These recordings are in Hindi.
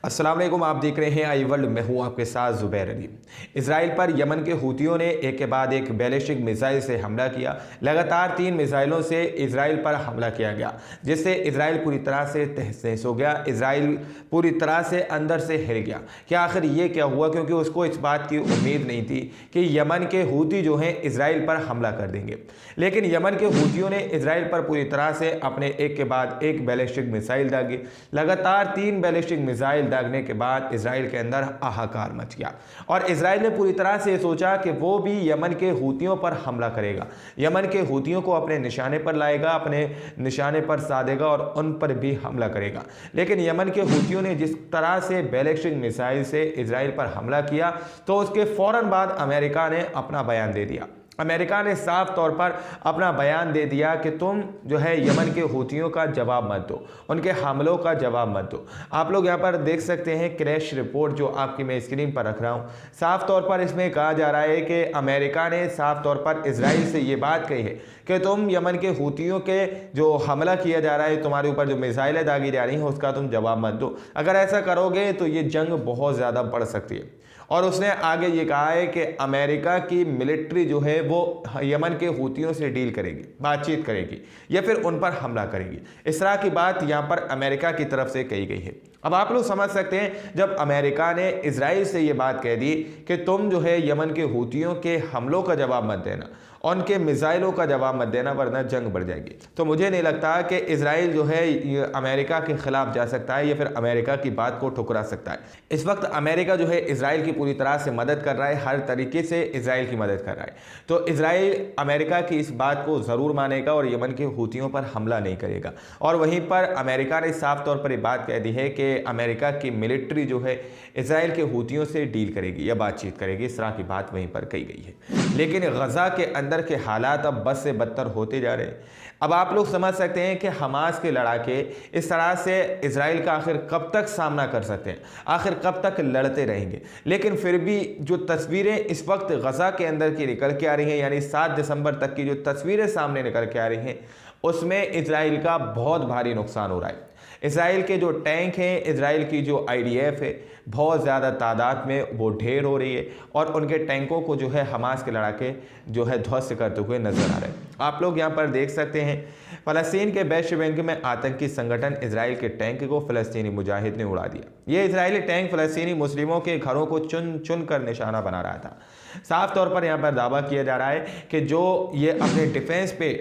अस्सलाम वालेकुम, आप देख रहे हैं आई वर्ल्ड। मैं हूं आपके साथ ज़ुबैर अली। इसराइल पर यमन के हूतियों ने एक के बाद एक बैलिस्टिक मिसाइल से हमला किया। लगातार 3 मिसाइलों से इसराइल पर हमला किया गया, जिससे इसराइल पूरी तरह से तहस नहस हो गया। इसराइल पूरी तरह से अंदर से हिल गया कि आखिर ये क्या हुआ, क्योंकि उसको इस बात की उम्मीद नहीं थी कि यमन के हूती जो हैं इसराइल पर हमला कर देंगे। लेकिन यमन के हूतियों ने इसराइल पर पूरी तरह से अपने एक के बाद एक बैलिस्टिक मिसाइल दागी। लगातार 3 बैलिस्टिक मिसाइल दागने के बाद इसराइल के अंदर हाहाकार मच गया और इसराइल ने पूरी तरह से सोचा कि वो भी यमन के हूतियों पर हमला करेगा, यमन के हूतियों को अपने निशाने पर लाएगा, अपने निशाने पर साधेगा और उन पर भी हमला करेगा। लेकिन यमन के हूतियों ने जिस तरह से बैलिस्टिक मिसाइल से इसराइल पर हमला किया, तो उसके फौरन बाद अमेरिका ने अपना बयान दे दिया। अमेरिका ने साफ तौर पर अपना बयान दे दिया कि तुम जो है यमन के हूतियों का जवाब मत दो, उनके हमलों का जवाब मत दो। आप लोग यहाँ पर देख सकते हैं क्रैश रिपोर्ट जो आपकी मैं स्क्रीन पर रख रहा हूँ। साफ तौर पर इसमें कहा जा रहा है कि अमेरिका ने साफ तौर पर इसराइल से ये बात कही है कि तुम यमन के हूतियों के जो हमला किया जा रहा है, तुम्हारे ऊपर जो मिसाइलें दागी जा रही हैं, उसका तुम जवाब मत दो। अगर ऐसा करोगे तो ये जंग बहुत ज़्यादा बढ़ सकती है। और उसने आगे ये कहा है कि अमेरिका की मिलिट्री जो है वो यमन के हूतियों से डील करेगी, बातचीत करेगी या फिर उन पर हमला करेगी। इस तरह की बात यहाँ पर अमेरिका की तरफ से कही गई है। अब आप लोग समझ सकते हैं, जब अमेरिका ने इजराइल से ये बात कह दी कि तुम जो है यमन के हूतियों के हमलों का जवाब मत देना, उनके मिसाइलों का जवाब मत देना, वरना जंग बढ़ जाएगी, तो मुझे नहीं लगता कि इजराइल जो है अमेरिका के खिलाफ जा सकता है या फिर अमेरिका की बात को ठुकरा सकता है। इस वक्त अमेरिका जो है इजराइल की पूरी तरह से मदद कर रहा है, हर तरीके से इजराइल की मदद कर रहा है। तो इजराइल अमेरिका की इस बात को ज़रूर मानेगा और यमन के हूतियों पर हमला नहीं करेगा। और वहीं पर अमेरिका ने साफ तौर पर यह बात कह दी है कि अमेरिका की मिलिट्री जो है इजराइल के हूतियों से डील करेगी या बातचीत करेगी। इस तरह की बात वहीं पर कही गई है। लेकिन गजा के अंदर के हालात अब बद से बदतर होते जा रहे हैं। अब आप लोग समझ सकते हैं कि हमास के लड़ाके इस तरह से इजराइल का आखिर कब तक सामना कर सकते हैं, आखिर कब तक लड़ते रहेंगे। लेकिन फिर भी जो तस्वीरें इस वक्त गजा के अंदर की निकल के आ रही हैं, यानी 7 दिसंबर तक की जो तस्वीरें सामने निकल के आ रही हैं, उसमें इजराइल का बहुत भारी नुकसान हो रहा है। इसराइल के जो टैंक हैं, इसराइल की जो IDF है, बहुत ज़्यादा तादाद में वो ढेर हो रही है और उनके टैंकों को जो है हमास के लड़ाके जो है ध्वस्त करते हुए नजर आ रहे हैं। आप लोग यहाँ पर देख सकते हैं फ़लस्तीन के वेस्ट बैंक में आतंकी संगठन इसराइल के टैंक को फ़लस्तीनी मुजाहिद ने उड़ा दिया। ये इसराइली टैंक फ़लस्तीनी मुस्लिमों के घरों को चुन चुन कर निशाना बना रहा था। साफ तौर पर यहाँ पर दावा किया जा रहा है कि जो ये अपने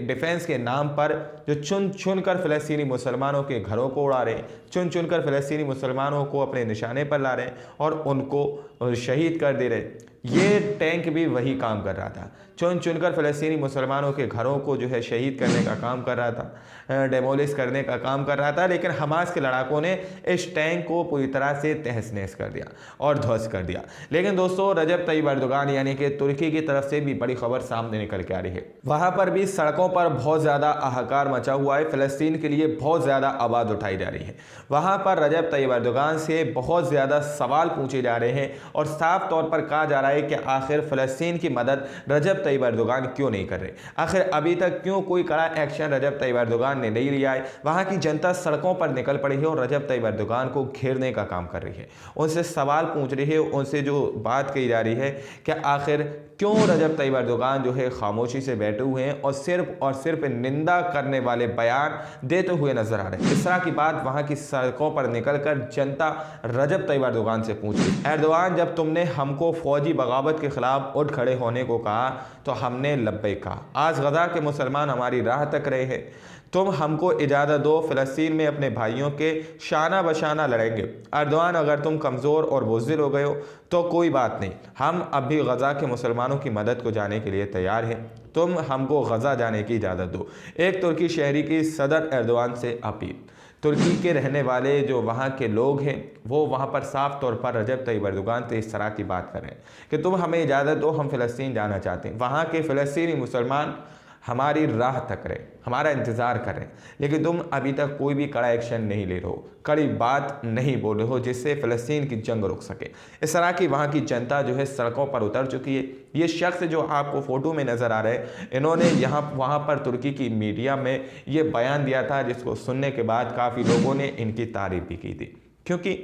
डिफेंस के नाम पर जो चुन चुन कर फ़लस्तीनी मुसलमानों के घरों को उड़ा रहे हैं, चुन चुन कर फ़लस्तीनी मुसलमानों को अपने निशाने पर ला रहे हैं और उनको शहीद कर दे रहे हैं, ये टैंक भी वही काम कर रहा था। चुन चुनकर फ़लस्तीनी मुसलमानों के घरों को जो है शहीद करने का काम कर रहा था, डेमोलिश करने का काम कर रहा था। लेकिन हमास के लड़ाकों ने इस टैंक को पूरी तरह से तहस नहस कर दिया और ध्वस्त कर दिया। लेकिन दोस्तों, रजब तैयब एर्दोगान यानी कि तुर्की की तरफ से भी बड़ी खबर सामने निकल के आ रही है। वहाँ पर भी सड़कों पर बहुत ज़्यादा हाहाकार मचा हुआ है, फ़लस्तीन के लिए बहुत ज़्यादा आवाज़ उठाई जा रही है। वहाँ पर रजब तैयब एर्दोगान से बहुत ज़्यादा सवाल पूछे जा रहे हैं और साफ तौर पर कहा जा रहा है कि आखिर फ़लस्तीन की मदद रजब तैयब एर्दोगान क्यों नहीं कर रहे, आखिर अभी तक क्यों कोई कड़ा एक्शन रजब तैयब एर्दोगान ने नहीं लिया है। वहाँ की जनता सड़कों पर निकल पड़ी है और रजब तैयब एर्दोगान को घेरने का काम कर रही है, उनसे सवाल पूछ रही है, उनसे जो बात कही जा रही है कि आखिर क्यों रजब तैयब एर्दोगान जो है खामोशी से बैठे हुए हैं और सिर्फ निंदा करने वाले बयान देते हुए नजर आ रहे हैं। इस तरह की बात वहाँ की सड़कों पर निकलकर जनता रजब तैयब एर्दोगान से पूछ रही है। एर्दोगान, जब तुमने हमको फौजी बगावत के खिलाफ उठ खड़े होने को कहा तो हमने लब्बैक कहा। आज गजा के मुसलमान हमारी राह तक रहे हैं, तुम हमको इजाज़त दो, फ़लस्तीन में अपने भाइयों के शाना बशाना लड़ेंगे। एर्दोगान, अगर तुम कमज़ोर और बुज़दिल हो गए हो तो कोई बात नहीं, हम अब भी गजा के मुसलमानों की मदद को जाने के लिए तैयार हैं, तुम हमको गजा जाने की इजाज़त दो। एक तुर्की शहरी की सदर एर्दोगान से अपील। तुर्की के रहने वाले जो वहाँ के लोग हैं वो वहाँ पर साफ तौर पर रजब तैयब एर्दोगान से इस तरह की बात कर रहे हैं कि तुम हमें इजाज़त दो, हम फ़लस्तीन जाना चाहते हैं। वहाँ के फ़लस्तीनी मुसलमान हमारी राह तक रहे, हमारा इंतज़ार कर रहे हैं, लेकिन तुम अभी तक कोई भी कड़ा एक्शन नहीं ले रहे हो, कड़ी बात नहीं बोल रहे हो जिससे फ़लस्तीन की जंग रुक सके। इस तरह की वहाँ की जनता जो है सड़कों पर उतर चुकी है। ये शख्स जो आपको फ़ोटो में नज़र आ रहे हैं, इन्होंने वहाँ पर तुर्की की मीडिया में ये बयान दिया था, जिसको सुनने के बाद काफ़ी लोगों ने इनकी तारीफ़ भी की थी, क्योंकि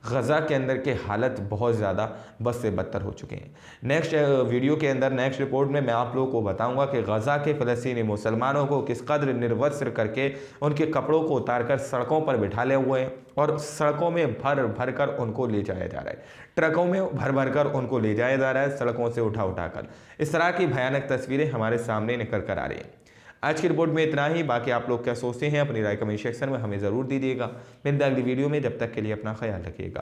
गज़ा के अंदर के हालत बहुत ज़्यादा बद से बदतर हो चुके हैं। नेक्स्ट वीडियो के अंदर, नेक्स्ट रिपोर्ट में मैं आप लोगों को बताऊंगा कि गज़ा के फ़लस्तीनी मुसलमानों को किस कदर निर्वस्त्र करके उनके कपड़ों को उतार कर सड़कों पर बिठाले हुए हैं और सड़कों में भर भर कर उनको ले जाया जा रहा है, ट्रकों में भर भर कर उनको ले जाया जा रहा है, सड़कों से उठा उठा कर। इस तरह की भयानक तस्वीरें हमारे सामने निकल कर आ रही हैं। आज की रिपोर्ट में इतना ही। बाकी आप लोग क्या सोचते हैं अपनी राय कमेंट सेक्शन में हमें ज़रूर दीजिएगा। मिलते हैं अगली वीडियो में, जब तक के लिए अपना ख्याल रखिएगा।